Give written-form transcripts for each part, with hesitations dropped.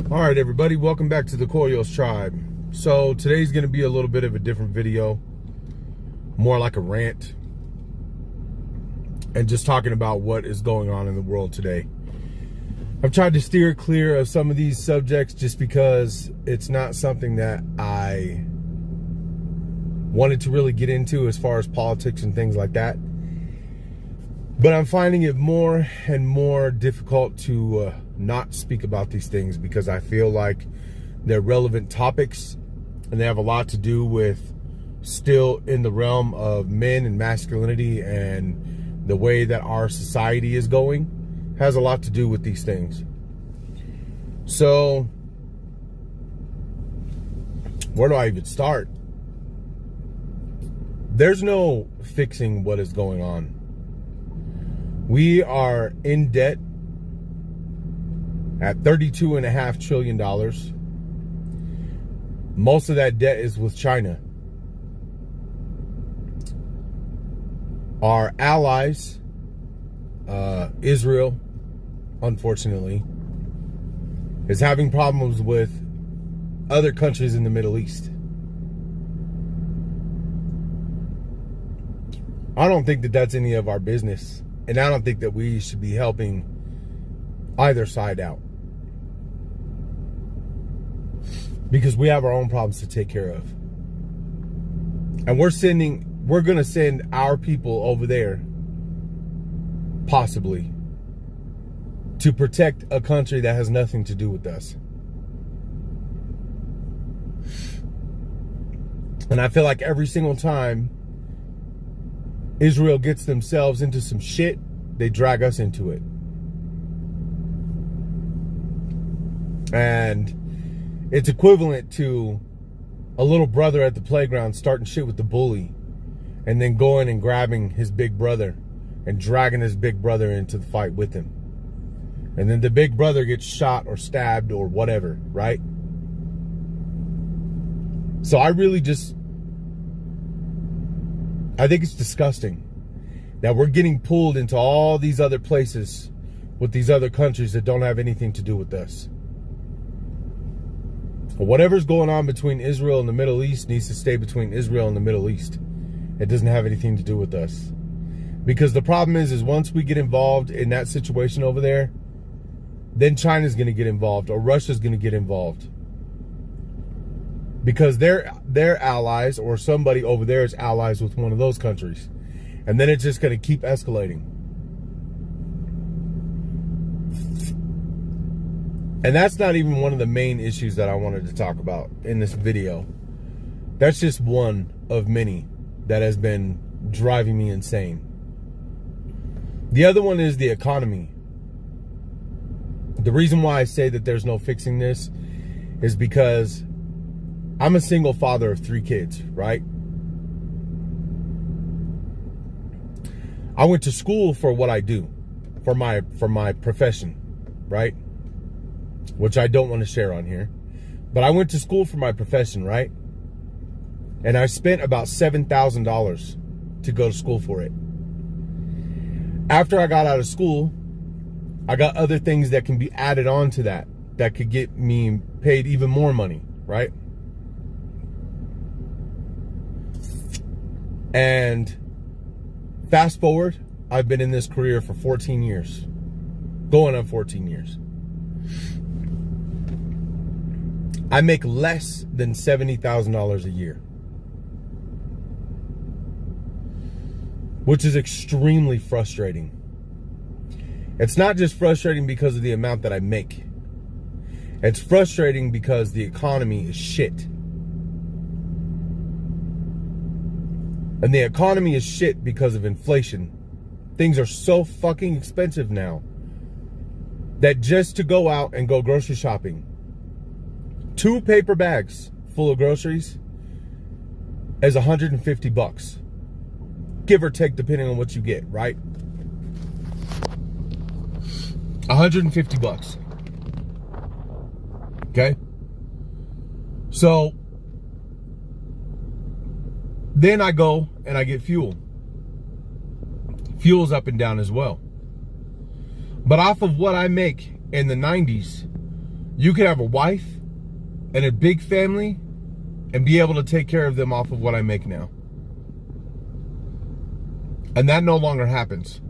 All right, everybody, welcome back to the Koyos Tribe. So today's going to be a little bit of a different video, more like a rant, and just talking about what is going on in the world today. I've tried to steer clear of some of these subjects just because it's not something that I wanted to really get into as far as politics and things like that. But I'm finding it more and more difficult to not speak about these things because I feel like they're relevant topics and they have a lot to do with still in the realm of men and masculinity, and the way that our society is going has a lot to do with these things. So where do I even start? There's no fixing what is going on. We are in debt at $32.5 trillion. Most of that debt is with China. Our allies, Israel, unfortunately, is having problems with other countries in the Middle East. I don't think that that's any of our business. And I don't think that we should be helping either side out, because we have our own problems to take care of. And we're going to send our people over there, possibly, to protect a country that has nothing to do with us. And I feel like every single time Israel gets themselves into some shit, they drag us into it. And it's equivalent to a little brother at the playground starting shit with the bully and then going and grabbing his big brother and dragging his big brother into the fight with him. And then the big brother gets shot or stabbed or whatever, right? So I think it's disgusting that we're getting pulled into all these other places with these other countries that don't have anything to do with us. Whatever's going on between Israel and the Middle East needs to stay between Israel and the Middle East. It doesn't have anything to do with us. Because the problem is once we get involved in that situation over there, then China's going to get involved or Russia's going to get involved. Because they're allies, or somebody over there is allies with one of those countries. And then it's just going to keep escalating. And that's not even one of the main issues that I wanted to talk about in this video. That's just one of many that has been driving me insane. The other one is the economy. The reason why I say that there's no fixing this is because I'm a single father of 3 kids, right? I went to school for what I do, for my profession, right? Which I don't want to share on here. But I went to school for my profession, right? And I spent about $7,000 to go to school for it. After I got out of school, I got other things that can be added on to that could get me paid even more money, right? And fast forward, I've been in this career for 14 years. Going on 14 years. I make less than $70,000 a year. Which is extremely frustrating. It's not just frustrating because of the amount that I make. It's frustrating because the economy is shit. And the economy is shit because of inflation. Things are so fucking expensive now that just to go out and go grocery shopping, 2 paper bags full of groceries is $150. Give or take, depending on what you get, right? $150. Okay? So then I go and I get fuel. Fuel's up and down as well. But off of what I make in the 90s, You could have a wife and a big family and be able to take care of them off of what I make now. And that no longer happens.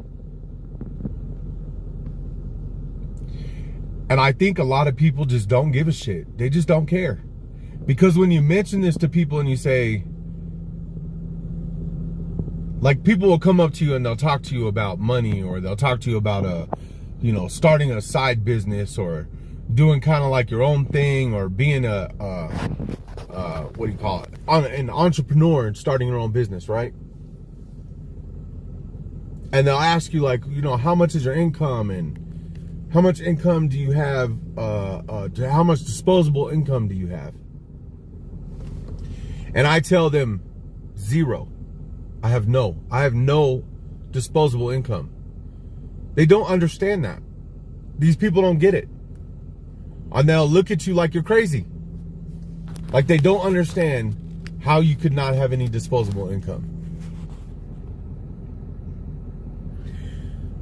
And I think a lot of people just don't give a shit. They just don't care. Because when you mention this to people and you say, like, people will come up to you and they'll talk to you about money, or they'll talk to you about starting a side business, or doing kind of like your own thing, or being an entrepreneur and starting your own business, right? And they'll ask you, like, how much is your income, and how much income do you have, how much disposable income do you have? And I tell them, 0. I have no disposable income. They don't understand that. These people don't get it. And they'll look at you like you're crazy. Like they don't understand how you could not have any disposable income.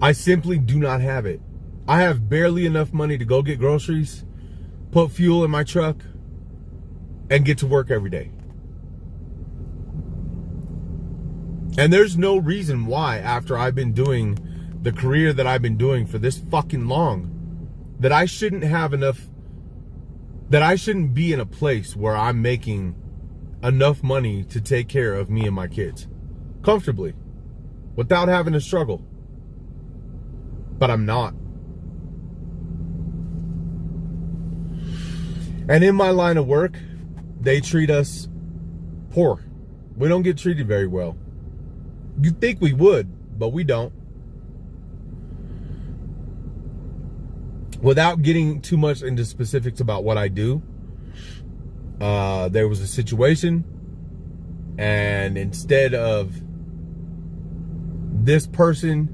I simply do not have it. I have barely enough money to go get groceries, put fuel in my truck, and get to work every day. And there's no reason why, after I've been doing the career that I've been doing for this fucking long, that I shouldn't have enough, that I shouldn't be in a place where I'm making enough money to take care of me and my kids comfortably without having to struggle. But I'm not. And in my line of work, they treat us poor. We don't get treated very well. You'd think we would, but we don't. Without getting too much into specifics about what I do, there was a situation, and instead of this person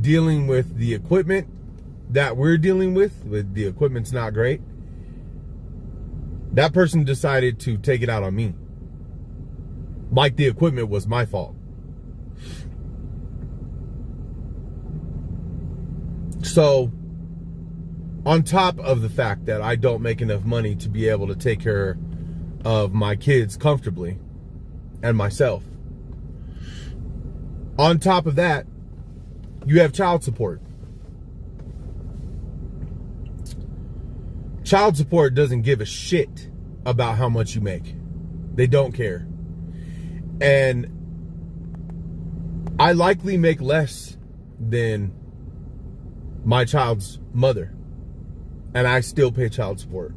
dealing with the equipment that we're dealing with the equipment's not great, that person decided to take it out on me. Like the equipment was my fault. So, on top of the fact that I don't make enough money to be able to take care of my kids comfortably and myself, on top of that, you have child support. Child support doesn't give a shit about how much you make. They don't care. And I likely make less than my child's mother, and I still pay child support,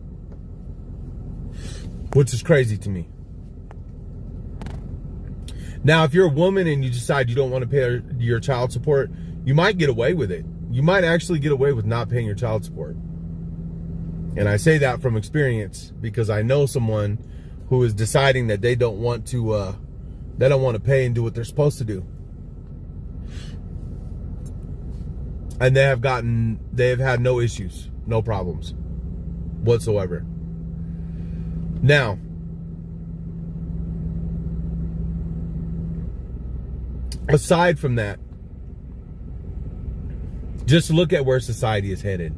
which is crazy to me. Now, if you're a woman and you decide you don't want to pay your child support, you might get away with it. You might actually get away with not paying your child support. And I say that from experience because I know someone who is deciding that they don't want to pay and do what they're supposed to do. And they have had no issues, no problems whatsoever. Now, aside from that, just look at where society is headed.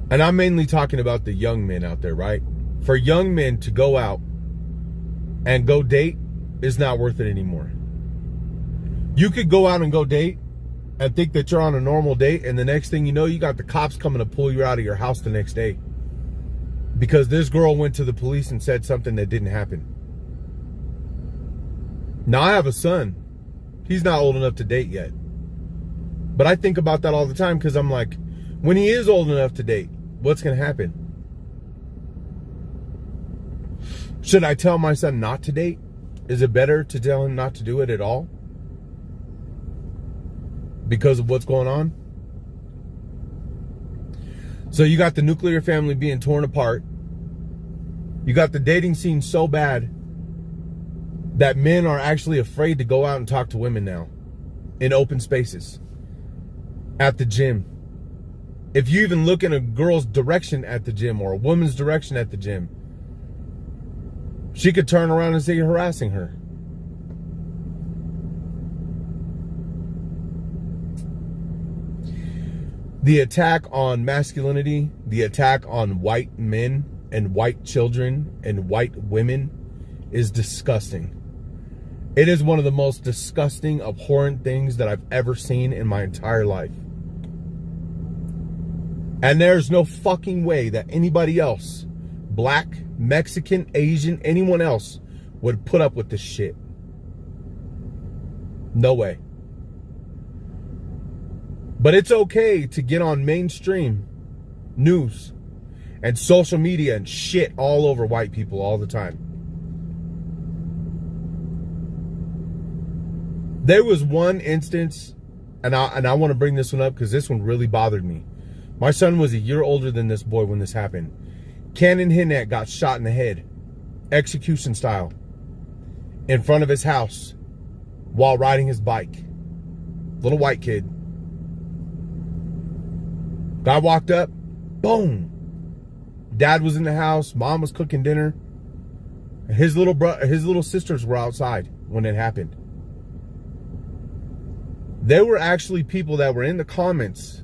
And I'm mainly talking about the young men out there, right? For young men to go out and go date is not worth it anymore. You could go out and go date and think that you're on a normal date, and the next thing you know, you got the cops coming to pull you out of your house the next day because this girl went to the police and said something that didn't happen. Now, I have a son. He's not old enough to date yet. But I think about that all the time because I'm like, when he is old enough to date, what's going to happen? Should I tell my son not to date? Is it better to tell him not to do it at all? Because of what's going on? So you got the nuclear family being torn apart. You got the dating scene so bad that men are actually afraid to go out and talk to women now in open spaces, at the gym. If you even look in a girl's direction at the gym or a woman's direction at the gym, she could turn around and say you're harassing her. The attack on masculinity, the attack on white men and white children and white women is disgusting. It is one of the most disgusting, abhorrent things that I've ever seen in my entire life. And there's no fucking way that anybody else, black, Mexican, Asian, anyone else, would put up with this shit. No way. But it's okay to get on mainstream news and social media and shit all over white people all the time. There was one instance, and I want to bring this one up because this one really bothered me. My son was a year older than this boy when this happened. Cannon Hinnett got shot in the head, execution style, in front of his house while riding his bike. Little white kid. Guy walked up, boom. Dad was in the house, mom was cooking dinner. His little sisters were outside when it happened. There were actually people that were in the comments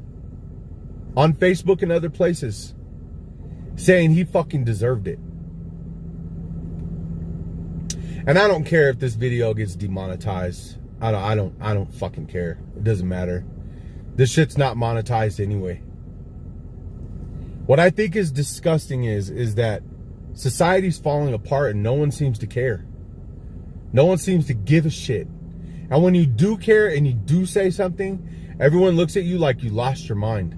on Facebook and other places saying he fucking deserved it. And I don't care if this video gets demonetized. I don't fucking care. It doesn't matter. This shit's not monetized anyway. What I think is disgusting is that society's falling apart and no one seems to care. No one seems to give a shit. And when you do care and you do say something, everyone looks at you like you lost your mind.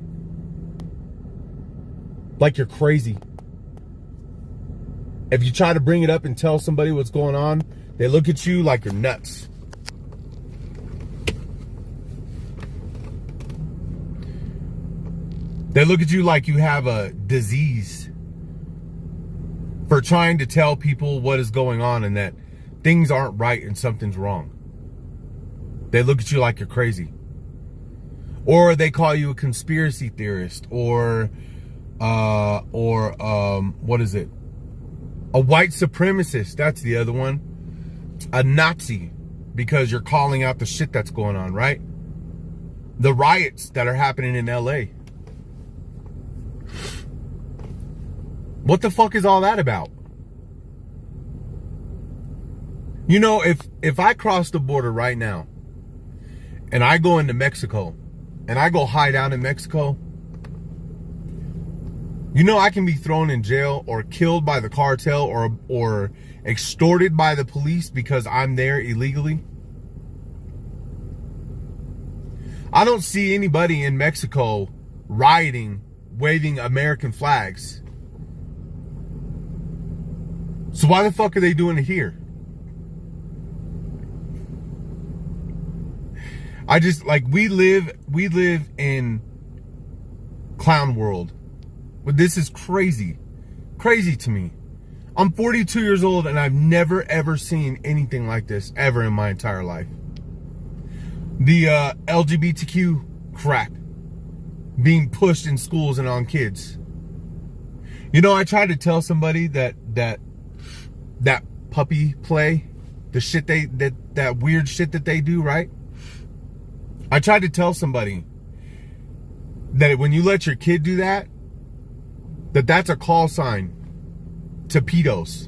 Like you're crazy. If you try to bring it up and tell somebody what's going on, they look at you like you're nuts. They look at you like you have a disease for trying to tell people what is going on and that things aren't right and something's wrong. They look at you like you're crazy. Or they call you a conspiracy theorist or what is it? A white supremacist, that's the other one. A Nazi, because you're calling out the shit that's going on, right? The riots that are happening in LA. What the fuck is all that about? You know, if I cross the border right now and I go into Mexico and I go hide out in Mexico, you know I can be thrown in jail or killed by the cartel or extorted by the police because I'm there illegally. I don't see anybody in Mexico rioting, waving American flags. So why the fuck are they doing it here? I just, like, we live in clown world. But this is crazy. Crazy to me. I'm 42 years old and I've never ever seen anything like this ever in my entire life. The LGBTQ crap being pushed in schools and on kids. You know, I tried to tell somebody that puppy play, the shit that weird shit that they do, right? I tried to tell somebody that when you let your kid do that, that's a call sign to pedos,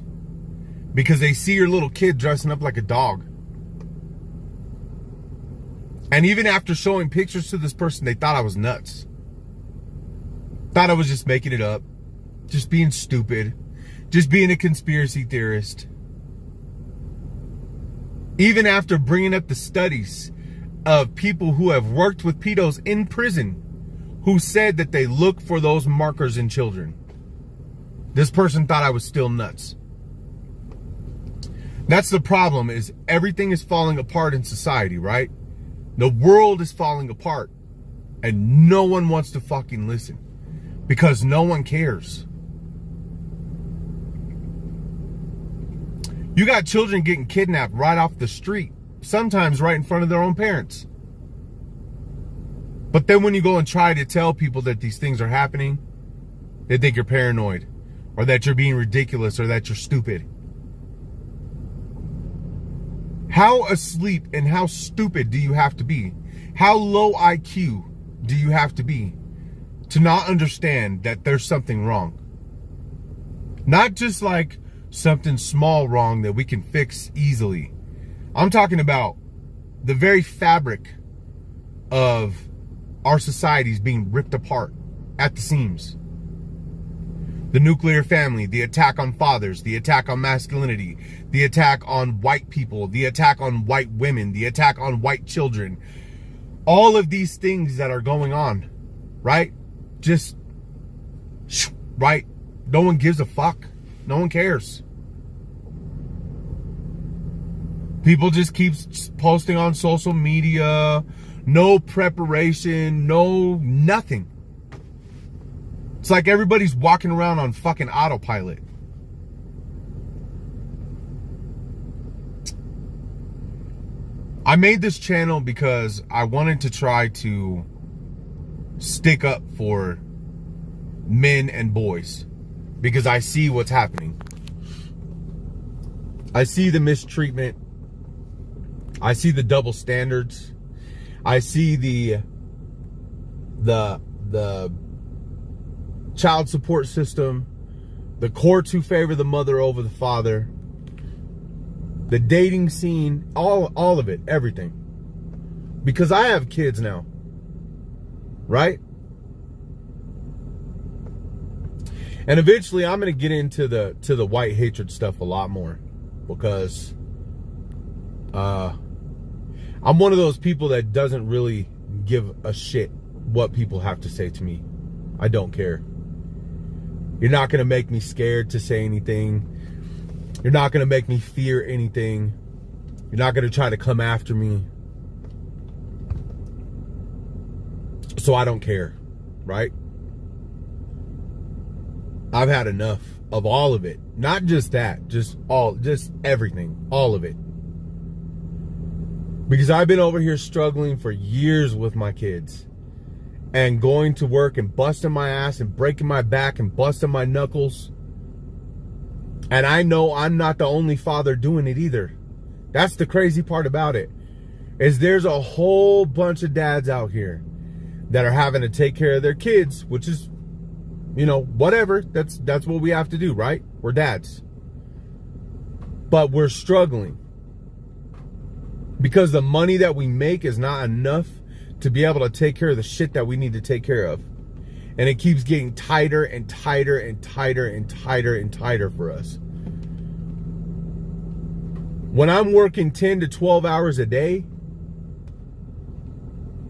because they see your little kid dressing up like a dog. And even after showing pictures to this person, they thought I was nuts. Thought I was just making it up, just being stupid, just being a conspiracy theorist. Even after bringing up the studies of people who have worked with pedos in prison, who said that they look for those markers in children, this person thought I was still nuts. That's the problem, is everything is falling apart in society, right? The world is falling apart and no one wants to fucking listen because no one cares. You got children getting kidnapped right off the street, sometimes right in front of their own parents. But then when you go and try to tell people that these things are happening, they think you're paranoid, or that you're being ridiculous, or that you're stupid. How asleep and how stupid do you have to be? How low IQ do you have to be to not understand that there's something wrong. Not just like something small wrong that we can fix easily. I'm talking about the very fabric of our societies being ripped apart at the seams. The nuclear family, the attack on fathers, the attack on masculinity, the attack on white people, the attack on white women, the attack on white children. All of these things that are going on, right? Just, right? No one gives a fuck. No one cares. People just keep posting on social media. No preparation, no nothing. It's like everybody's walking around on fucking autopilot. I made this channel because I wanted to try to stick up for men and boys, because I see what's happening. I see the mistreatment. I see the double standards. I see the child support system, the courts who favor the mother over the father, the dating scene, all of it, everything. Because I have kids now, right? And eventually I'm going to get into the white hatred stuff a lot more, because I'm one of those people that doesn't really give a shit what people have to say to me. I don't care. You're not going to make me scared to say anything. You're not going to make me fear anything. You're not going to try to come after me. So I don't care, right? I've had enough of all of it. Not just that, just everything, all of it. Because I've been over here struggling for years with my kids, and going to work and busting my ass and breaking my back and busting my knuckles. And I know I'm not the only father doing it either. That's the crazy part about it, is there's a whole bunch of dads out here that are having to take care of their kids, which is, you know, whatever. That's what we have to do, right? We're dads. But we're struggling because the money that we make is not enough to be able to take care of the shit that we need to take care of. And it keeps getting tighter and tighter and tighter and tighter and tighter for us. When I'm working 10 to 12 hours a day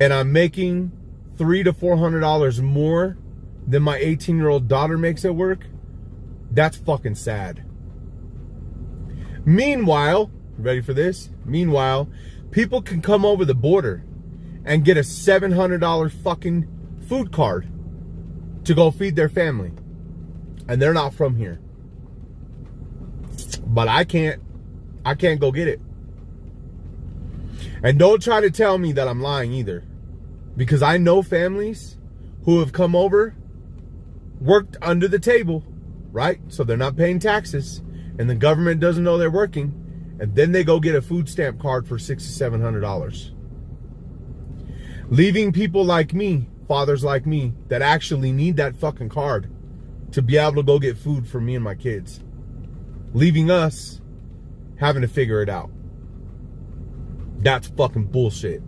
and I'm making $300 to $400 more than my 18-year-old daughter makes at work, that's fucking sad. Meanwhile, ready for this? Meanwhile, people can come over the border and get a $700 fucking food card to go feed their family. And they're not from here. But I can't go get it. And don't try to tell me that I'm lying either. Because I know families who have come over, worked under the table, right? So they're not paying taxes, and the government doesn't know they're working, and then they go get a food stamp card for $600 to $700. Leaving people like me, fathers like me, that actually need that fucking card to be able to go get food for me and my kids. Leaving us having to figure it out. That's fucking bullshit.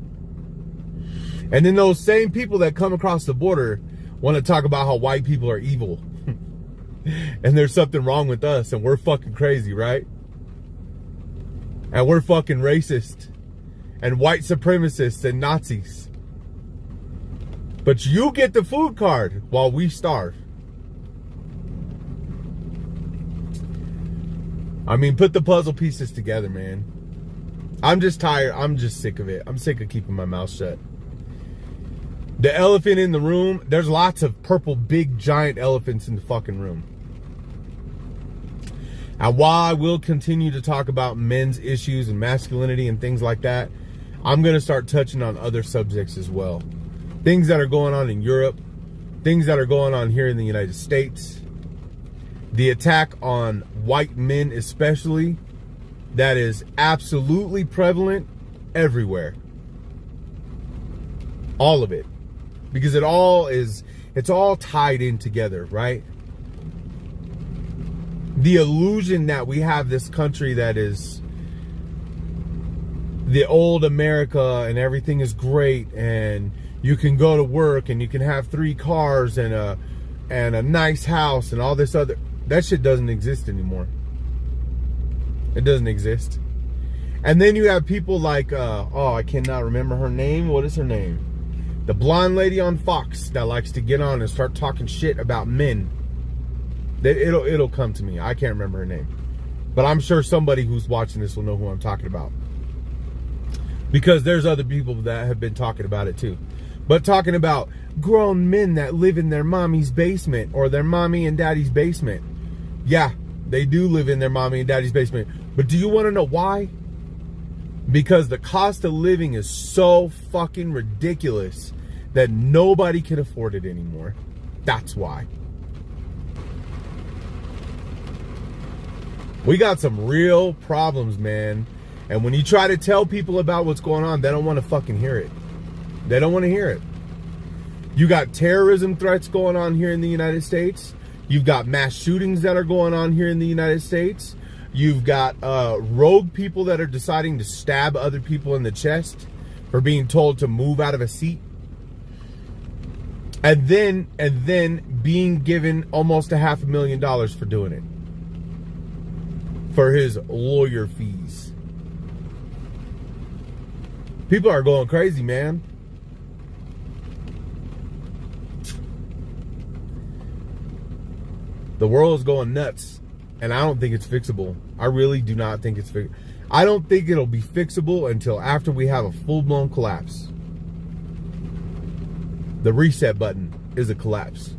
And then those same people that come across the border want to talk about how white people are evil. And there's something wrong with us, and we're fucking crazy, right? And we're fucking racist and white supremacists and Nazis. But you get the food card while we starve. I mean, put the puzzle pieces together, man. I'm just tired. I'm just sick of it. I'm sick of keeping my mouth shut. The elephant in the room, there's lots of purple, big, giant elephants in the fucking room. And while I will continue to talk about men's issues and masculinity and things like that, I'm going to start touching on other subjects as well. Things that are going on in Europe, things that are going on here in the United States. The attack on white men especially, that is absolutely prevalent everywhere. All of it. because it's all tied in together, right? The illusion that we have this country that is the old America and everything is great and you can go to work and you can have 3 cars and a nice house and all this other, that shit doesn't exist anymore. It doesn't exist. And then you have people like, I cannot remember her name. What is her name? The blonde lady on Fox that likes to get on and start talking shit about men. It'll come to me. I can't remember her name. But I'm sure somebody who's watching this will know who I'm talking about. Because there's other people that have been talking about it too. But talking about grown men that live in their mommy's basement or their mommy and daddy's basement. Yeah, they do live in their mommy and daddy's basement. But do you want to know why? Because the cost of living is so fucking ridiculous that nobody can afford it anymore. That's why. We got some real problems, man. And when you try to tell people about what's going on, they don't want to fucking hear it. They don't want to hear it. You got terrorism threats going on here in the United States. You've got mass shootings that are going on here in the United States. You've got rogue people that are deciding to stab other people in the chest for being told to move out of a seat. And then being given almost $500,000 for doing it. For his lawyer fees. People are going crazy, man. The world is going nuts. And I don't think it's fixable. I really do not think it's fixable. I don't think it'll be fixable until after we have a full-blown collapse. The reset button is a collapse.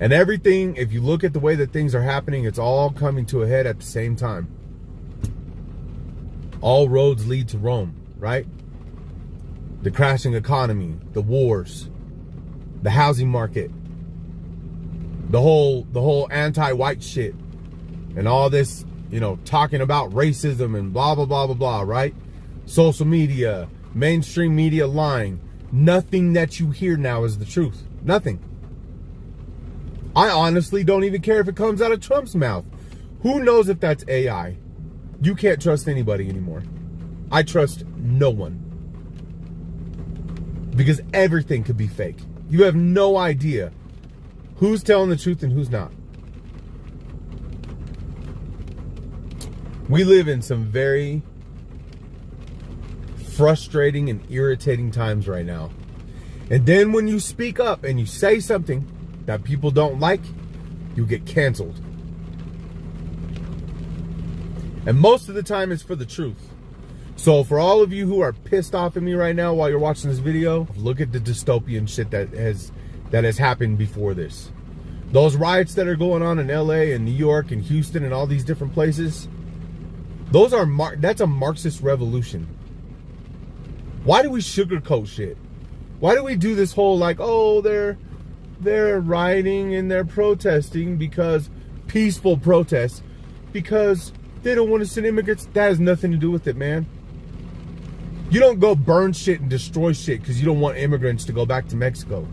And everything, if you look at the way that things are happening, it's all coming to a head at the same time. All roads lead to Rome, right? The crashing economy, the wars, the housing market, the whole anti-white shit, and all this, talking about racism and blah, blah, blah, blah, blah, right? Social media, mainstream media lying. Nothing that you hear now is the truth. Nothing. I honestly don't even care if it comes out of Trump's mouth. Who knows if that's AI? You can't trust anybody anymore. I trust no one. Because everything could be fake. You have no idea who's telling the truth and who's not. We live in some very frustrating and irritating times right now. And then when you speak up and you say something that people don't like, you get canceled. And most of the time it's for the truth. So for all of you who are pissed off at me right now while you're watching this video, look at the dystopian shit that has happened before this. Those riots that are going on in LA and New York and Houston and all these different places, that's a Marxist revolution. Why do we sugarcoat shit? Why do we do this whole like, oh, they're rioting and they're protesting because peaceful protests because they don't want to send immigrants? That has nothing to do with it, man. You don't go burn shit and destroy shit because you don't want immigrants to go back to Mexico.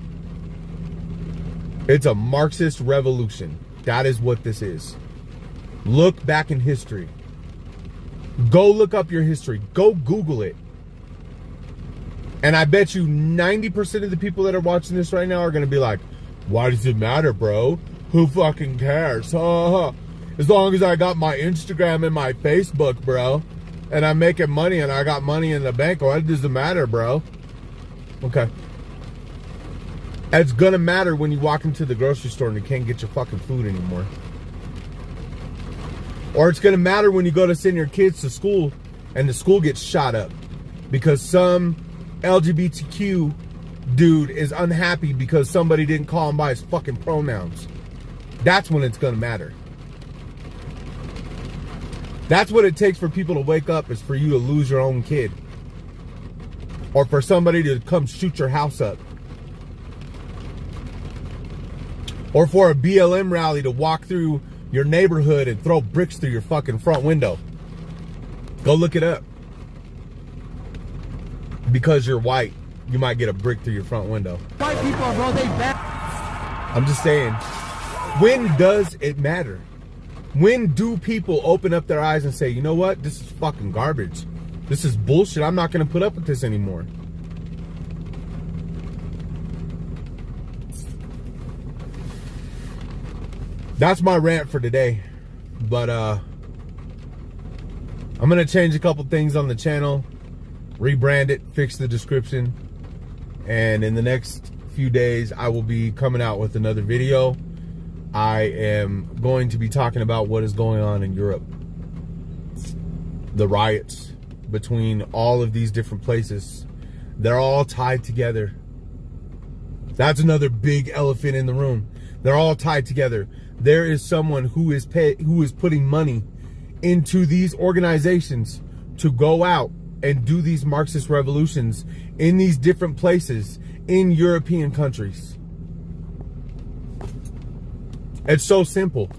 It's a Marxist revolution. That is what this is. Look back in history. Go look up your history. Go Google it. And I bet you 90% of the people that are watching this right now are going to be like, why does it matter, bro? Who fucking cares? As long as I got my Instagram and my Facebook, bro, and I'm making money and I got money in the bank, what does it matter, bro? Okay. It's going to matter when you walk into the grocery store and you can't get your fucking food anymore. Or it's going to matter when you go to send your kids to school and the school gets shot up because some LGBTQ dude is unhappy because somebody didn't call him by his fucking pronouns. That's when it's gonna matter. That's what it takes for people to wake up, is for you to lose your own kid. Or for somebody to come shoot your house up. Or for a BLM rally to walk through your neighborhood and throw bricks through your fucking front window. Go look it up. because you're white, you might get a brick through your front window. White people, bro, they bad. I'm just saying, when does it matter? When do people open up their eyes and say, you know what, this is fucking garbage. This is bullshit. I'm not going to put up with this anymore. That's my rant for today. But I'm going to change a couple things on the channel, rebrand it, fix the description. And in the next few days, I will be coming out with another video. I am going to be talking about what is going on in Europe. The riots between all of these different places. They're all tied together. That's another big elephant in the room. They're all tied together. There is someone who is putting money into these organizations to go out and do these Marxist revolutions in these different places in European countries. It's so simple.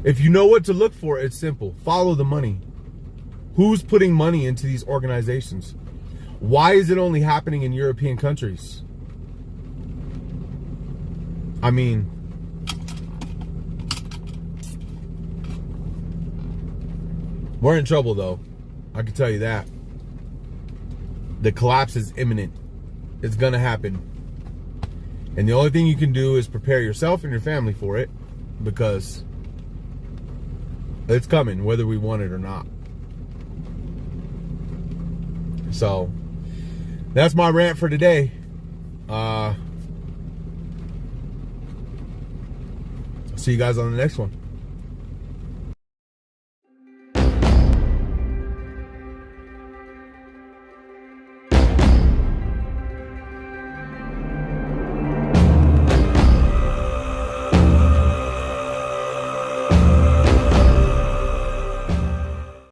If you know what to look for, it's simple. Follow the money. Who's putting money into these organizations? Why is it only happening in European countries? I mean, we're in trouble though. I can tell you that. The collapse is imminent. It's gonna happen. And the only thing you can do is prepare yourself and your family for it, because it's coming whether we want it or not. So that's my rant for today. See you guys on the next one.